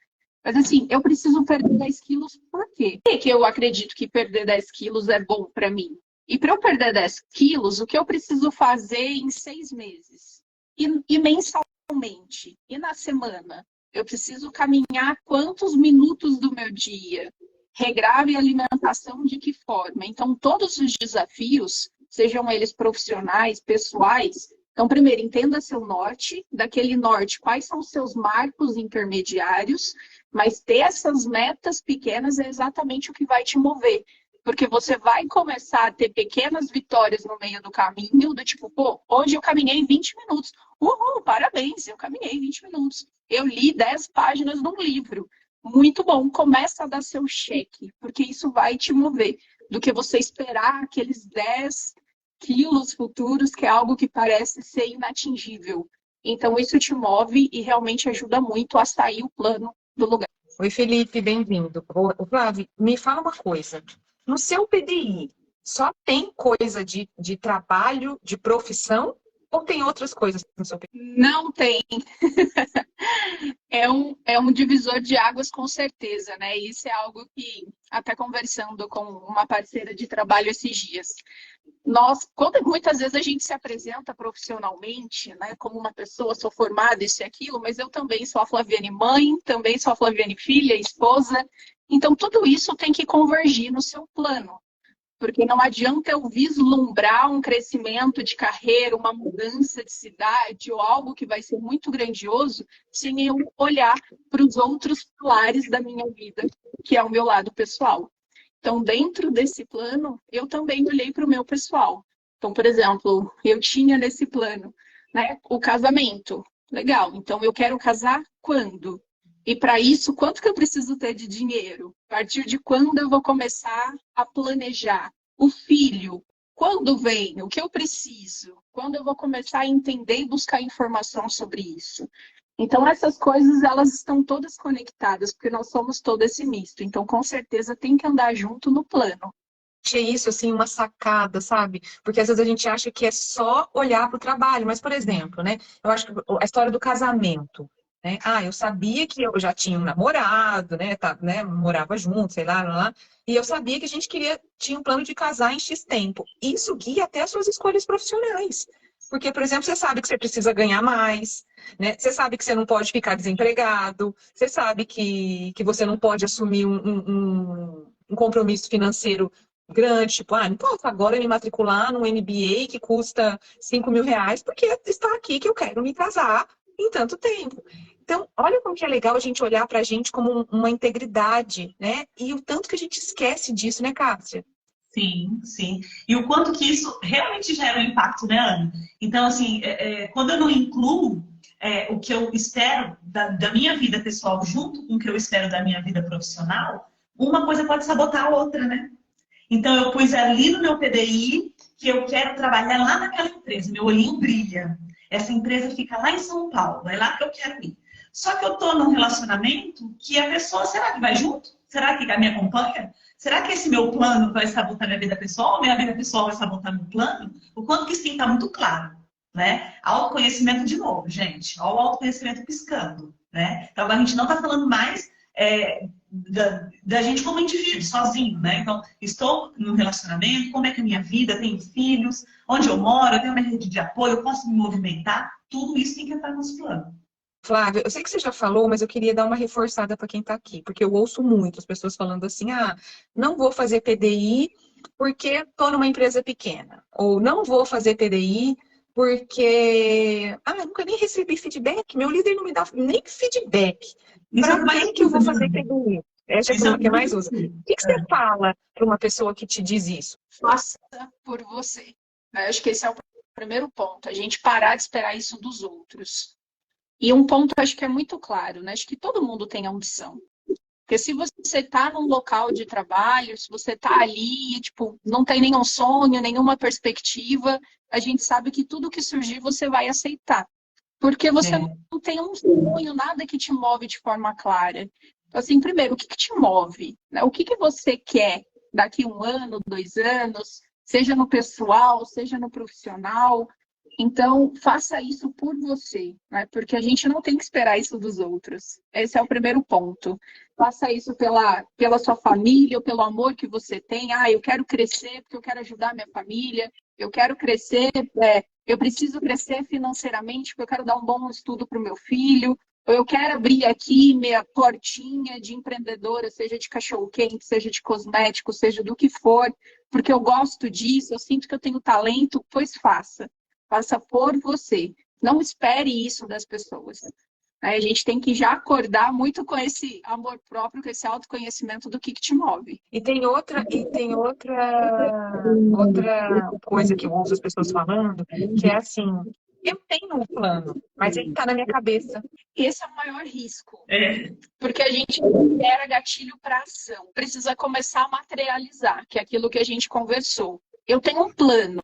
Mas assim, eu preciso perder 10 quilos por quê? Por que eu acredito que perder 10 quilos é bom para mim? E para eu perder 10 quilos, o que eu preciso fazer em 6 meses? E mensalmente? E na semana? Eu preciso caminhar quantos minutos do meu dia? Regrar minha alimentação de que forma? Então, todos os desafios, sejam eles profissionais, pessoais, então, primeiro, entenda seu norte. Daquele norte, quais são os seus marcos intermediários, mas ter essas metas pequenas é exatamente o que vai te mover. Porque você vai começar a ter pequenas vitórias no meio do caminho, do tipo, pô, hoje eu caminhei 20 minutos. Uhul, parabéns, eu caminhei 20 minutos. Eu li 10 páginas de um livro. Muito bom, começa a dar seu cheque, porque isso vai te mover. Do que você esperar aqueles 10 quilos futuros, que é algo que parece ser inatingível. Então, isso te move e realmente ajuda muito a sair o plano do lugar. Oi, Felipe, bem-vindo. Ô, Flávio, me fala uma coisa. No seu PDI, só tem coisa de trabalho, de profissão, ou tem outras coisas no seu PDI? Não tem. É um divisor de águas, com certeza, né? Isso é algo que, até conversando com uma parceira de trabalho esses dias, muitas vezes a gente se apresenta profissionalmente, né, como uma pessoa, sou formada, isso e aquilo, mas eu também sou a Flaviane mãe, também sou a Flaviane filha, esposa. Então, tudo isso tem que convergir no seu plano. Porque não adianta eu vislumbrar um crescimento de carreira, uma mudança de cidade ou algo que vai ser muito grandioso sem eu olhar para os outros pilares da minha vida, que é o meu lado pessoal. Então, dentro desse plano, eu também olhei para o meu pessoal. Então, por exemplo, eu tinha nesse plano, né, o casamento. Legal, então eu quero casar quando? E para isso, quanto que eu preciso ter de dinheiro? A partir de quando eu vou começar a planejar? O filho, quando vem? O que eu preciso? Quando eu vou começar a entender e buscar informação sobre isso? Então, essas coisas, elas estão todas conectadas, porque nós somos todo esse misto. Então, com certeza, tem que andar junto no plano. Achei isso, assim, uma sacada, sabe? Porque às vezes a gente acha que é só olhar para o trabalho. Mas, por exemplo, né? Eu acho que a história do casamento, né? Ah, eu sabia que eu já tinha um namorado, né? Morava junto, sei lá. E eu sabia que a gente tinha um plano de casar em X tempo. Isso guia até as suas escolhas profissionais. Porque, por exemplo, você sabe que você precisa ganhar mais, né? Você sabe que você não pode ficar desempregado, você sabe que você não pode assumir um compromisso financeiro grande, tipo, não posso agora me matricular num MBA que custa R$ 5.000, porque está aqui que eu quero me casar em tanto tempo. Então, olha como que é legal a gente olhar para a gente como uma integridade, né? E o tanto que a gente esquece disso, né, Cássia? Sim, sim. E o quanto que isso realmente gera um impacto, né, Ana? Então, assim, quando eu não incluo o que eu espero da minha vida pessoal junto com o que eu espero da minha vida profissional, uma coisa pode sabotar a outra, né? Então, eu pus ali no meu PDI que eu quero trabalhar lá naquela empresa. Meu olhinho brilha. Essa empresa fica lá em São Paulo. É lá que eu quero ir. Só que eu estou num relacionamento que a pessoa, será que vai junto? Será que me acompanha? Será que esse meu plano vai sabotar minha vida pessoal ou minha vida pessoal vai sabotar meu plano? O quanto que sim está muito claro, né? Autoconhecimento de novo, gente. Olha o autoconhecimento piscando, né? Então, a gente não está falando mais da gente como indivíduo, sozinho, né? Então, estou num relacionamento, como é que é a minha vida, tenho filhos, onde eu moro, eu tenho uma rede de apoio, eu posso me movimentar, tudo isso tem que entrar nos planos. Flávia, eu sei que você já falou, mas eu queria dar uma reforçada para quem está aqui, porque eu ouço muito as pessoas falando assim, não vou fazer PDI porque estou numa empresa pequena, ou não vou fazer PDI porque, nunca nem recebi feedback, meu líder não me dá nem feedback. Para que eu vou fazer PDI? Essa é a que mais usa. O que você fala para uma pessoa que te diz isso? Faça por você. Eu acho que esse é o primeiro ponto, a gente parar de esperar isso dos outros. E um ponto acho que é muito claro, né? Acho que todo mundo tem ambição. Porque se você está num local de trabalho, se você está ali, tipo, não tem nenhum sonho, nenhuma perspectiva, a gente sabe que tudo que surgir você vai aceitar. Porque você não tem um sonho, nada que te move de forma clara. Então, assim, primeiro, o que te move? Né? O que você quer daqui 1 ano, 2 anos, seja no pessoal, seja no profissional? Então, faça isso por você, né? Porque a gente não tem que esperar isso dos outros. Esse é o primeiro ponto. Faça isso pela sua família, ou pelo amor que você tem. Eu quero crescer porque eu quero ajudar minha família. Eu quero crescer, eu preciso crescer financeiramente porque eu quero dar um bom estudo para o meu filho. Ou eu quero abrir aqui minha portinha de empreendedora, seja de cachorro-quente, seja de cosmético, seja do que for, porque eu gosto disso, eu sinto que eu tenho talento, pois faça. Faça por você. Não espere isso das pessoas. A gente tem que já acordar muito com esse amor próprio, com esse autoconhecimento do que te move. E tem outra coisa que eu ouço as pessoas falando, que é assim, eu tenho um plano, mas ele está na minha cabeça. Esse é o maior risco. Porque a gente era gatilho para ação. Precisa começar a materializar, que é aquilo que a gente conversou. Eu tenho um plano,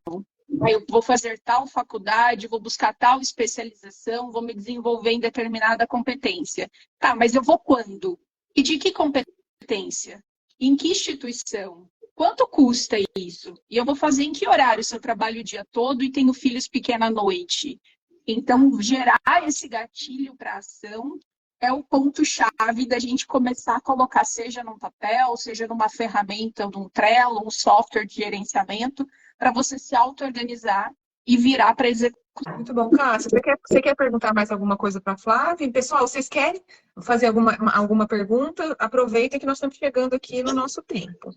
Aí eu vou fazer tal faculdade, vou buscar tal especialização, vou me desenvolver em determinada competência. Tá, mas eu vou quando? E de que competência? Em que instituição? Quanto custa isso? E eu vou fazer em que horário se eu trabalho o dia todo e tenho filhos pequenos à noite? Então, gerar esse gatilho para ação é o ponto-chave da gente começar a colocar, seja num papel, seja numa ferramenta, num Trello, um software de gerenciamento, para você se auto-organizar e virar para executar. Muito bom, Cássia. Você quer perguntar mais alguma coisa para a Flávia? Pessoal, vocês querem fazer alguma pergunta? Aproveita que nós estamos chegando aqui no nosso tempo.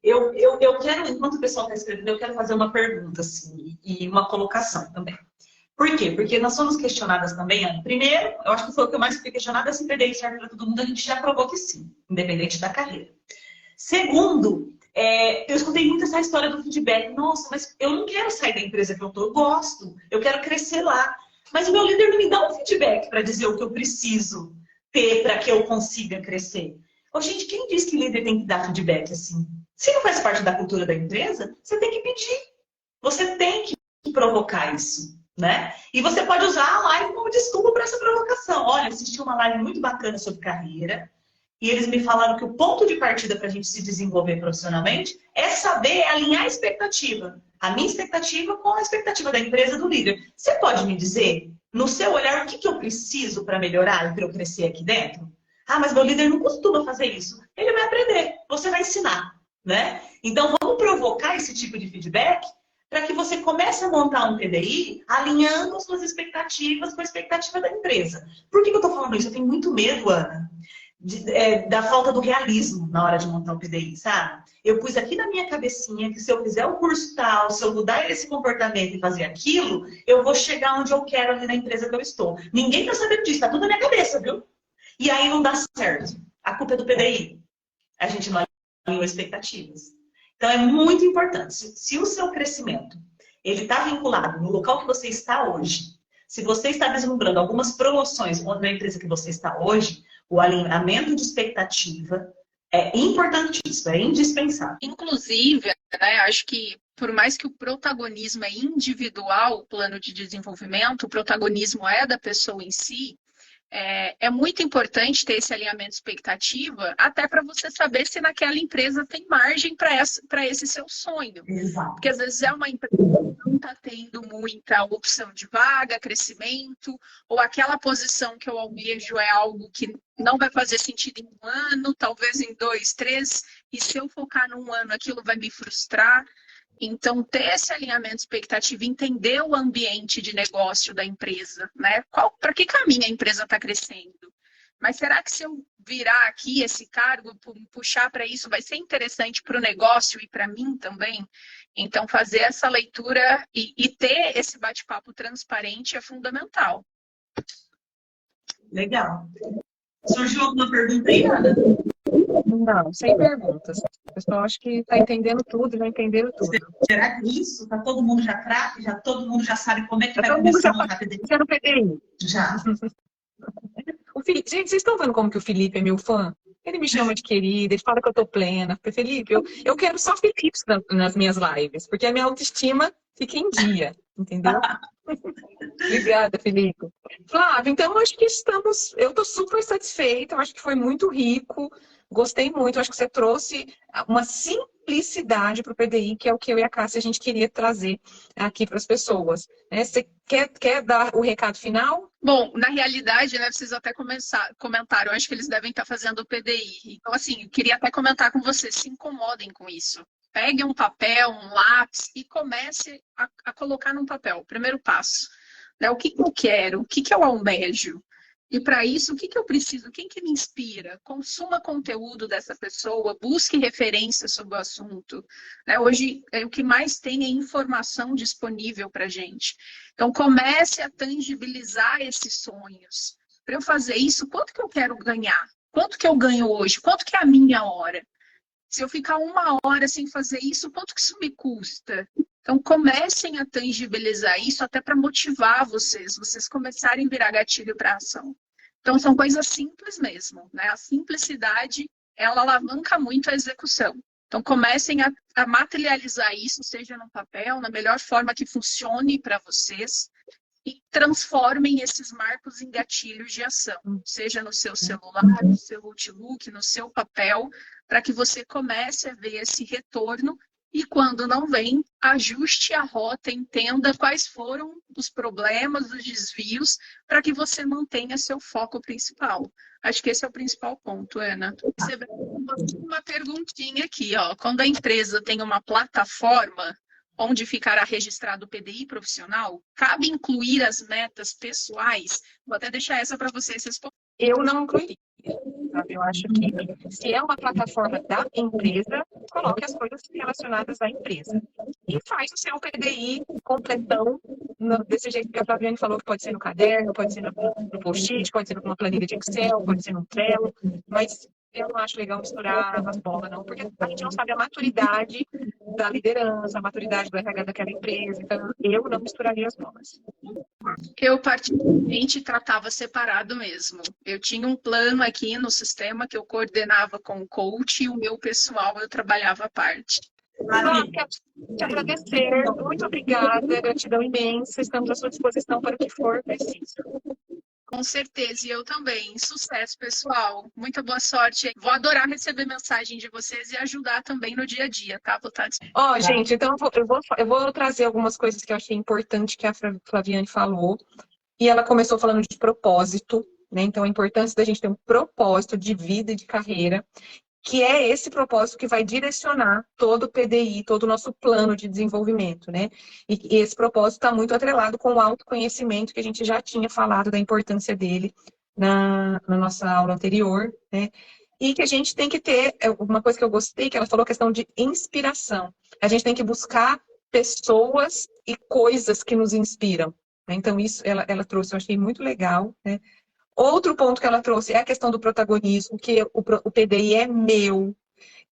Eu quero, enquanto o pessoal está escrevendo, eu quero fazer uma pergunta, assim, e uma colocação também. Por quê? Porque nós somos questionadas também, Ana. Primeiro, eu acho que foi o que eu mais fui questionada, se PDI serve para todo mundo, a gente já provou que sim, independente da carreira. Segundo, eu escutei muito essa história do feedback. Nossa, mas eu não quero sair da empresa que eu estou, eu gosto, eu quero crescer lá. Mas o meu líder não me dá um feedback para dizer o que eu preciso ter para que eu consiga crescer. Ô, gente, quem diz que líder tem que dar feedback assim? Se não faz parte da cultura da empresa, você tem que pedir. Você tem que provocar isso, né? E você pode usar a live como desculpa para essa provocação. Olha, assisti uma live muito bacana sobre carreira. E eles me falaram que o ponto de partida para a gente se desenvolver profissionalmente é saber alinhar a expectativa. A minha expectativa com a expectativa da empresa, do líder. Você pode me dizer, no seu olhar, o que eu preciso para melhorar e para eu crescer aqui dentro? Ah, mas meu líder não costuma fazer isso. Ele vai aprender, você vai ensinar, né? Então, vamos provocar esse tipo de feedback para que você comece a montar um PDI alinhando as suas expectativas com a expectativa da empresa. Por que eu estou falando isso? Eu tenho muito medo, Ana, da falta do realismo na hora de montar o PDI, sabe? Eu pus aqui na minha cabecinha que se eu fizer o curso tal, se eu mudar esse comportamento e fazer aquilo, eu vou chegar onde eu quero ali na empresa que eu estou. Ninguém tá sabendo disso, tá tudo na minha cabeça, viu? E aí não dá certo. A culpa é do PDI. A gente não alinhou expectativas. Então é muito importante. Se o seu crescimento ele está vinculado no local que você está hoje, se você está vislumbrando algumas promoções na empresa que você está hoje, o alinhamento de expectativa é importantíssimo, é indispensável. Inclusive, né, acho que por mais que o protagonismo é individual, o plano de desenvolvimento, o protagonismo é da pessoa em si, é muito importante ter esse alinhamento de expectativa, até para você saber se naquela empresa tem margem para esse seu sonho. Exato. Porque às vezes é uma empresa que não está tendo muita opção de vaga, crescimento, ou aquela posição que eu almejo é algo que não vai fazer sentido em um ano, talvez em 2, 3, e se eu focar num ano, aquilo vai me frustrar. Então, ter esse alinhamento de expectativa, entender o ambiente de negócio da empresa, né? Para que caminho a empresa está crescendo? Mas será que se eu virar aqui esse cargo, puxar para isso, vai ser interessante para o negócio e para mim também? Então, fazer essa leitura e ter esse bate-papo transparente é fundamental. Legal. Surgiu alguma pergunta aí, Ana? Não, sem perguntas. O pessoal acho que está entendendo tudo, já entenderam tudo. Será que isso? Tá todo mundo já craque? Todo mundo já sabe como é que vai Todo mundo começar já a montar PDI? no PDI. Já. O Felipe, gente, vocês estão vendo como que o Felipe é meu fã? Ele me chama de querida, ele fala que eu tô plena. Felipe, eu quero só Felipes nas minhas lives, porque a minha autoestima fica em dia, entendeu? Obrigada, Felipe. Flávia, então eu acho que eu tô super satisfeita, eu acho que foi muito rico, gostei muito, eu acho que você trouxe uma simplicidade para o PDI, que é o que eu e a Cássia a gente queria trazer aqui para as pessoas. Você quer dar o recado final? Bom, na realidade, né, vocês até comentaram, eu acho que eles devem estar fazendo o PDI. Então, assim, eu queria até comentar com vocês, se incomodem com isso. Pegue um papel, um lápis e comece a colocar num papel. Primeiro passo. Né, o que eu quero? O que eu almejo? E para isso, o que eu preciso? Quem que me inspira? Consuma conteúdo dessa pessoa, busque referências sobre o assunto. Né? Hoje, o que mais tem é informação disponível para a gente. Então, comece a tangibilizar esses sonhos. Para eu fazer isso, quanto que eu quero ganhar? Quanto que eu ganho hoje? Quanto que é a minha hora? Se eu ficar 1 hora sem fazer isso, quanto que isso me custa? Então, comecem a tangibilizar isso até para motivar vocês começarem a virar gatilho para ação. Então, são coisas simples mesmo, né? A simplicidade, ela alavanca muito a execução. Então, comecem a materializar isso, seja no papel, na melhor forma que funcione para vocês, e transformem esses marcos em gatilhos de ação, seja no seu celular, no seu Outlook, no seu papel, para que você comece a ver esse retorno e, quando não vem, ajuste a rota, entenda quais foram os problemas, os desvios, para que você mantenha seu foco principal. Acho que esse é o principal ponto, Ana. Recebendo uma perguntinha aqui, ó. Quando a empresa tem uma plataforma onde ficará registrado o PDI profissional, cabe incluir as metas pessoais? Vou até deixar essa para vocês responderem. Eu não incluiria, sabe? Eu acho que se é uma plataforma da empresa, coloque as coisas relacionadas à empresa. E faz o seu PDI completão, desse jeito que a Flaviane falou, que pode ser no caderno, pode ser no post-it, pode ser numa planilha de Excel, pode ser num Trello, mas eu não acho legal misturar as bolas, não, porque a gente não sabe a maturidade da liderança, a maturidade do RH daquela empresa, então eu não misturaria as bolas. Eu, particularmente, tratava separado mesmo. Eu tinha um plano aqui no sistema que eu coordenava com o coach e o meu pessoal eu trabalhava à parte. Quero te agradecer, muito obrigada, gratidão imensa, estamos à sua disposição para o que for preciso. Com certeza, e eu também. Sucesso, pessoal. Muita boa sorte. Vou adorar receber mensagem de vocês e ajudar também no dia a dia, tá? Vou estar... Ó, gente, então eu vou trazer algumas coisas que eu achei importante que a Flaviane falou. E ela começou falando de propósito, né? Então, a importância da gente ter um propósito de vida e de carreira, que é esse propósito que vai direcionar todo o PDI, todo o nosso plano de desenvolvimento, né? E esse propósito está muito atrelado com o autoconhecimento, que a gente já tinha falado da importância dele na nossa aula anterior, né? E que a gente tem que ter, uma coisa que eu gostei, que ela falou, a questão de inspiração. A gente tem que buscar pessoas e coisas que nos inspiram, né? Então, isso ela trouxe, eu achei muito legal, né? Outro ponto que ela trouxe é a questão do protagonismo, que o PDI é meu,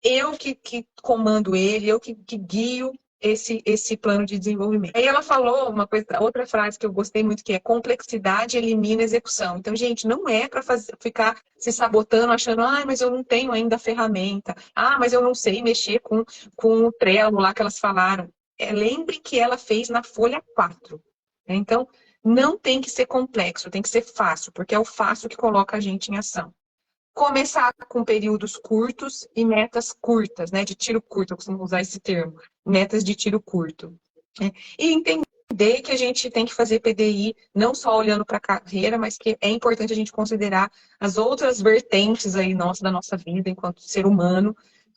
eu que comando ele, eu que guio esse plano de desenvolvimento. Aí ela falou outra frase que eu gostei muito, que é complexidade elimina execução. Então, gente, não é para ficar se sabotando, achando, mas eu não tenho ainda a ferramenta, mas eu não sei mexer com o Trello lá que elas falaram. Lembre que ela fez na folha 4. Então, não tem que ser complexo, tem que ser fácil, porque é o fácil que coloca a gente em ação. Começar com períodos curtos e metas curtas, né? De tiro curto, eu costumo usar esse termo, metas de tiro curto. Né? E entender que a gente tem que fazer PDI não só olhando para a carreira, mas que é importante a gente considerar as outras vertentes aí da nossa vida enquanto ser humano,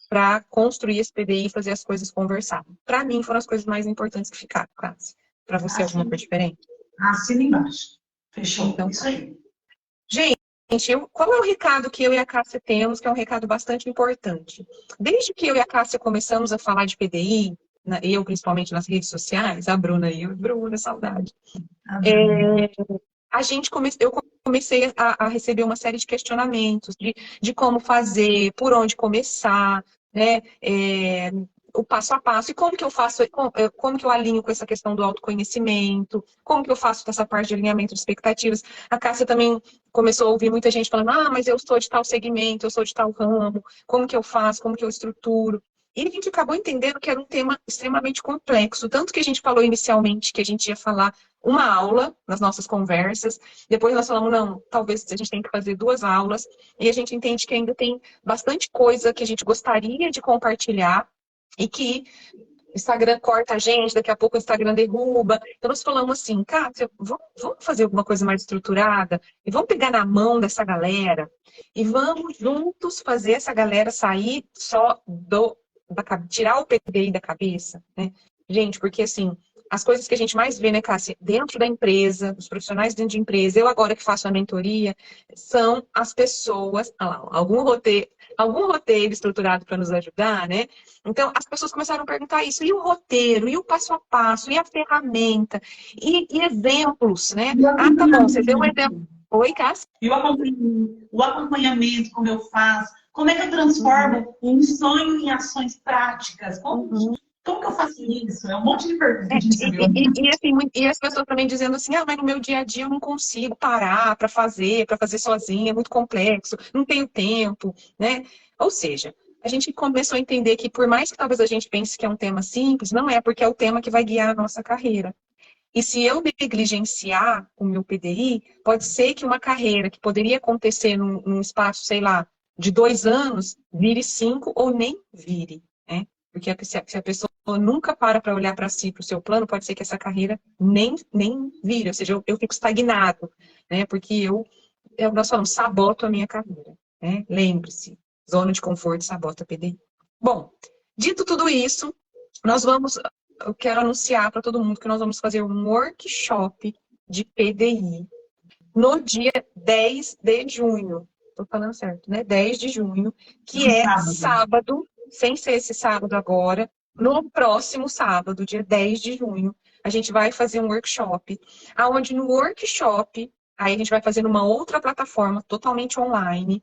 para construir esse PDI e fazer as coisas conversar. Para mim, foram as coisas mais importantes que ficaram, Cássia. Para você, alguma coisa diferente? Assina embaixo. Fechou. Então, isso aí. Gente, qual é o recado que eu e a Cássia temos, que é um recado bastante importante? Desde que eu e a Cássia começamos a falar de PDI, eu principalmente nas redes sociais, a Bruna e eu, Bruna, saudade. Eu comecei a receber uma série de questionamentos de como fazer, por onde começar, né? O passo a passo, e como que eu faço, como que eu alinho com essa questão do autoconhecimento, como que eu faço essa parte de alinhamento de expectativas. A Cássia também começou a ouvir muita gente falando, mas eu sou de tal segmento, eu sou de tal ramo, como que eu faço, como que eu estruturo. E a gente acabou entendendo que era um tema extremamente complexo, tanto que a gente falou inicialmente que a gente ia falar uma aula nas nossas conversas, depois nós falamos, não, talvez a gente tenha que fazer 2 aulas, e a gente entende que ainda tem bastante coisa que a gente gostaria de compartilhar, e que o Instagram corta a gente, daqui a pouco o Instagram derruba. Então nós falamos assim, Cássia, vamos fazer alguma coisa mais estruturada e vamos pegar na mão dessa galera e vamos juntos fazer essa galera sair só tirar o PDI da cabeça, né? Gente, porque assim, as coisas que a gente mais vê, né, Cássia, dentro da empresa, os profissionais dentro de empresa, eu agora que faço a mentoria, são as pessoas, algum roteiro estruturado para nos ajudar, né? Então, as pessoas começaram a perguntar isso, e o roteiro, e o passo a passo, e a ferramenta, e exemplos, né? Tá bom, você deu um exemplo. Oi, Cássia? E o acompanhamento, como eu faço, como é que eu transformo um sonho em ações práticas? Como que eu faço isso? É um monte de perguntas. E as pessoas também dizendo assim, mas no meu dia a dia eu não consigo parar para fazer sozinha, é muito complexo, não tenho tempo, né? Ou seja, a gente começou a entender que por mais que talvez a gente pense que é um tema simples, não é, porque é o tema que vai guiar a nossa carreira. E se eu negligenciar o meu PDI, pode ser que uma carreira que poderia acontecer num espaço, sei lá, de 2 anos, vire 5 ou nem vire, né? Porque se a pessoa nunca para olhar para si, para o seu plano, pode ser que essa carreira nem vire, ou seja, eu fico estagnado, né? Porque nós falamos, saboto a minha carreira, né? Lembre-se, zona de conforto sabota a PDI. Bom, dito tudo isso, eu quero anunciar para todo mundo que nós vamos fazer um workshop de PDI no dia 10 de junho. Estou falando certo, né? 10 de junho, que é sábado, sem ser esse sábado agora, no próximo sábado, dia 10 de junho, a gente vai fazer um workshop, aonde no workshop, aí a gente vai fazer numa outra plataforma, totalmente online,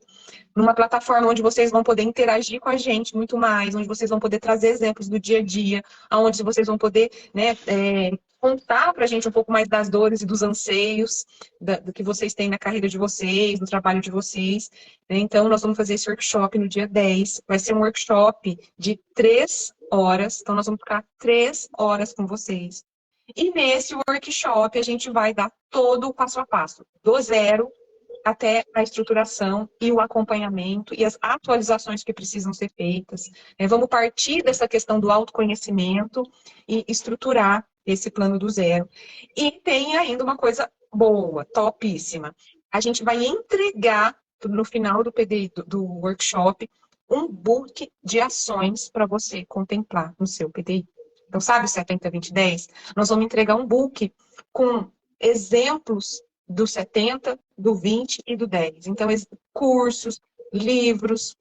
numa plataforma onde vocês vão poder interagir com a gente muito mais, onde vocês vão poder trazer exemplos do dia a dia, onde vocês vão poder, né, contar para a gente um pouco mais das dores e dos anseios do que vocês têm na carreira de vocês, no trabalho de vocês. Né? Então, nós vamos fazer esse workshop no dia 10. Vai ser um workshop de 3 horas. Então, nós vamos ficar 3 horas com vocês. E nesse workshop, a gente vai dar todo o passo a passo, do zero até a estruturação e o acompanhamento e as atualizações que precisam ser feitas. Vamos partir dessa questão do autoconhecimento e estruturar esse plano do zero. E tem ainda uma coisa boa, topíssima. A gente vai entregar, no final do PDI, do workshop, um book de ações para você contemplar no seu PDI. Então, sabe o 70-20-10? Nós vamos entregar um book com exemplos do 70, do 20 e do 10. Então, cursos, livros,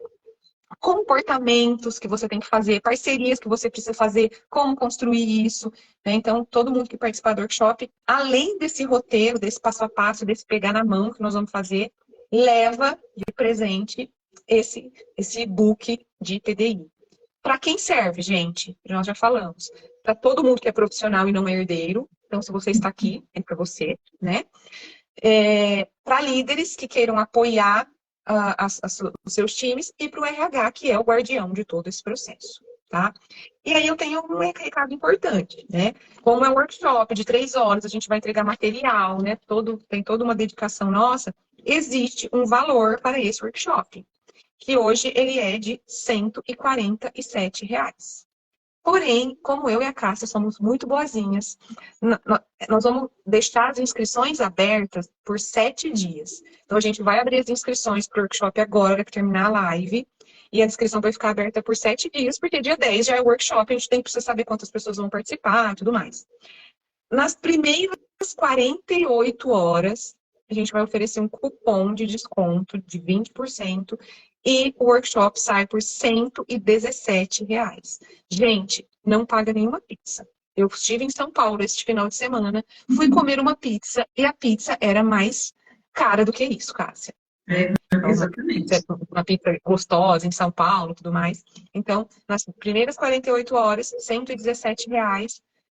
comportamentos que você tem que fazer, parcerias que você precisa fazer, como construir isso. Né? Então, todo mundo que participar do workshop, além desse roteiro, desse passo a passo, desse pegar na mão que nós vamos fazer, leva de presente esse book de PDI. Para quem serve, gente? Nós já falamos. Para todo mundo que é profissional e não é herdeiro. Então, se você está aqui, é para você, né? Para líderes que queiram apoiar os seus times e para o RH, que é o guardião de todo esse processo, tá? E aí eu tenho um recado importante, né? Como é um workshop de 3 horas, a gente vai entregar material, né? Tem toda uma dedicação nossa, existe um valor para esse workshop, que hoje ele é de R$ 147. Porém, como eu e a Cássia somos muito boazinhas, nós vamos deixar as inscrições abertas por 7 dias. Então, a gente vai abrir as inscrições para o workshop agora, que terminar a live, e a inscrição vai ficar aberta por 7 dias, porque dia 10 já é o workshop, a gente precisa saber quantas pessoas vão participar e tudo mais. Nas primeiras 48 horas, a gente vai oferecer um cupom de desconto de 20%, e o workshop sai por R$ 117. Gente, não paga nenhuma pizza. Eu estive em São Paulo este final de semana, fui comer uma pizza e a pizza era mais cara do que isso, Cássia. Exatamente. Uma pizza gostosa em São Paulo e tudo mais. Então, nas primeiras 48 horas, R$ 117.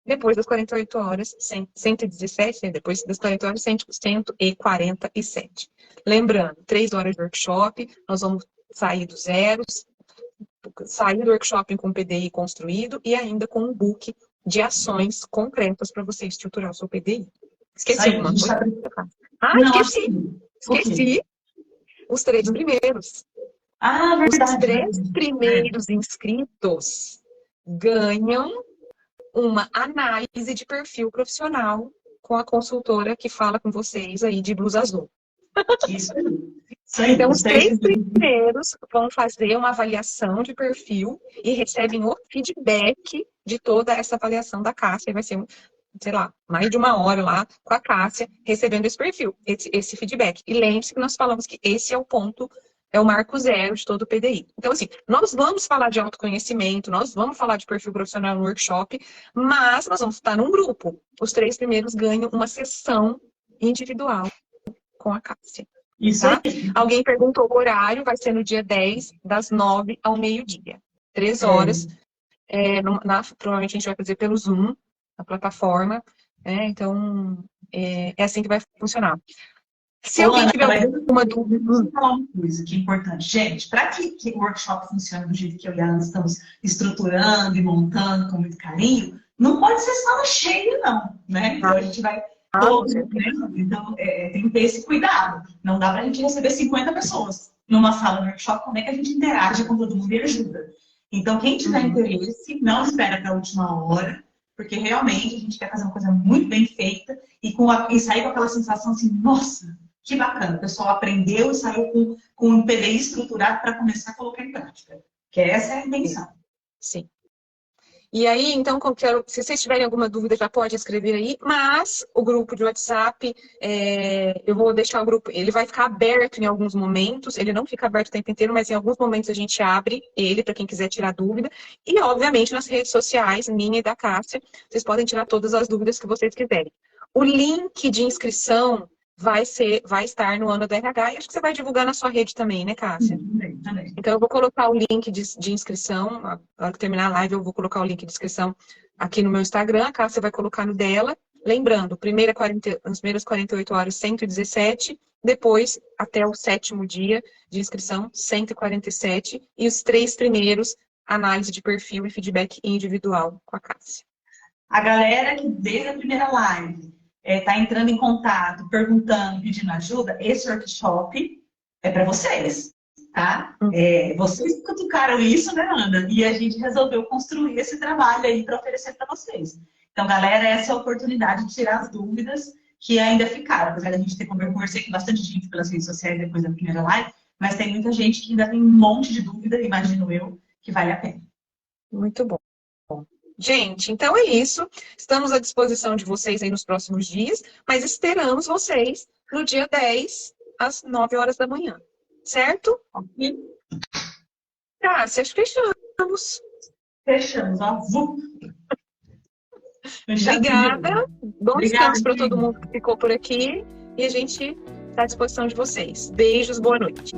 Depois das 48 horas, 117, depois das 40 horas, 147. Lembrando, 3 horas de workshop, nós vamos sair do zero, sair do workshop com PDI construído e ainda com um book de ações concretas para você estruturar o seu PDI. Esqueci alguma coisa? Esqueci. Os 3 primeiros. Verdade. Os 3 primeiros inscritos ganham uma análise de perfil profissional com a consultora que fala com vocês aí de blusa azul. Isso. Então, os 3 primeiros vão fazer uma avaliação de perfil e recebem o feedback de toda essa avaliação da Cássia. Vai ser, sei lá, mais de 1 hora lá com a Cássia recebendo esse perfil, esse feedback. E lembre-se que nós falamos que esse é o ponto, é o marco zero de todo o PDI. Então, assim, nós vamos falar de autoconhecimento, nós vamos falar de perfil profissional no workshop, mas nós vamos estar num grupo. Os 3 primeiros ganham uma sessão individual com a Cássia. Isso tá? aí. Alguém perguntou o horário, vai ser no dia 10, das 9 ao meio-dia. 3 horas. Provavelmente a gente vai fazer pelo Zoom, na plataforma. Então, é assim que vai funcionar. Se alguém tiver alguma dúvida... Vou falar uma coisa que é importante. Gente, para que o workshop funcione do jeito que eu e a Ana estamos estruturando e montando com muito carinho, não pode ser sala cheia, não. Né? Então, a gente vai todos, né? Então, tem que ter esse cuidado. Não dá para a gente receber 50 pessoas numa sala de workshop. Como é que a gente interage com todo mundo e ajuda? Então, quem tiver interesse, não espera para a última hora, porque realmente a gente quer fazer uma coisa muito bem feita e sair com aquela sensação assim, nossa, que bacana, o pessoal aprendeu e saiu com um PDI estruturado para começar a colocar em prática. Que essa é a intenção. Sim. E aí, então, se vocês tiverem alguma dúvida, já pode escrever aí, mas o grupo de WhatsApp, eu vou deixar o grupo, ele vai ficar aberto em alguns momentos, ele não fica aberto o tempo inteiro, mas em alguns momentos a gente abre ele para quem quiser tirar dúvida. E, obviamente, nas redes sociais, minha e da Cássia, vocês podem tirar todas as dúvidas que vocês quiserem. O link de inscrição vai estar no Ano do RH, e acho que você vai divulgar na sua rede também, né, Cássia? Também. Então, eu vou colocar o link de inscrição, na hora que terminar a live, eu vou colocar o link de inscrição aqui no meu Instagram, a Cássia vai colocar no dela. Lembrando, as primeiras 48 horas, 117, depois, até o 7º dia de inscrição, 147, e os 3 primeiros, análise de perfil e feedback individual com a Cássia. A galera que desde a primeira live está entrando em contato, perguntando, pedindo ajuda, esse workshop é para vocês, tá? Vocês cutucaram isso, né, Ana? E a gente resolveu construir esse trabalho aí para oferecer para vocês. Então, galera, essa é a oportunidade de tirar as dúvidas que ainda ficaram. Apesar da gente ter conversei com bastante gente pelas redes sociais depois da primeira live, mas tem muita gente que ainda tem um monte de dúvida, imagino eu, que vale a pena. Muito bom. Gente, então é isso. Estamos à disposição de vocês aí nos próximos dias, mas esperamos vocês no dia 10, às 9 horas da manhã. Certo? Ok. Cássia, fechamos. Fechamos, ó. Obrigada. Bom descanso para todo mundo que ficou por aqui. E a gente está à disposição de vocês. Beijos, boa noite.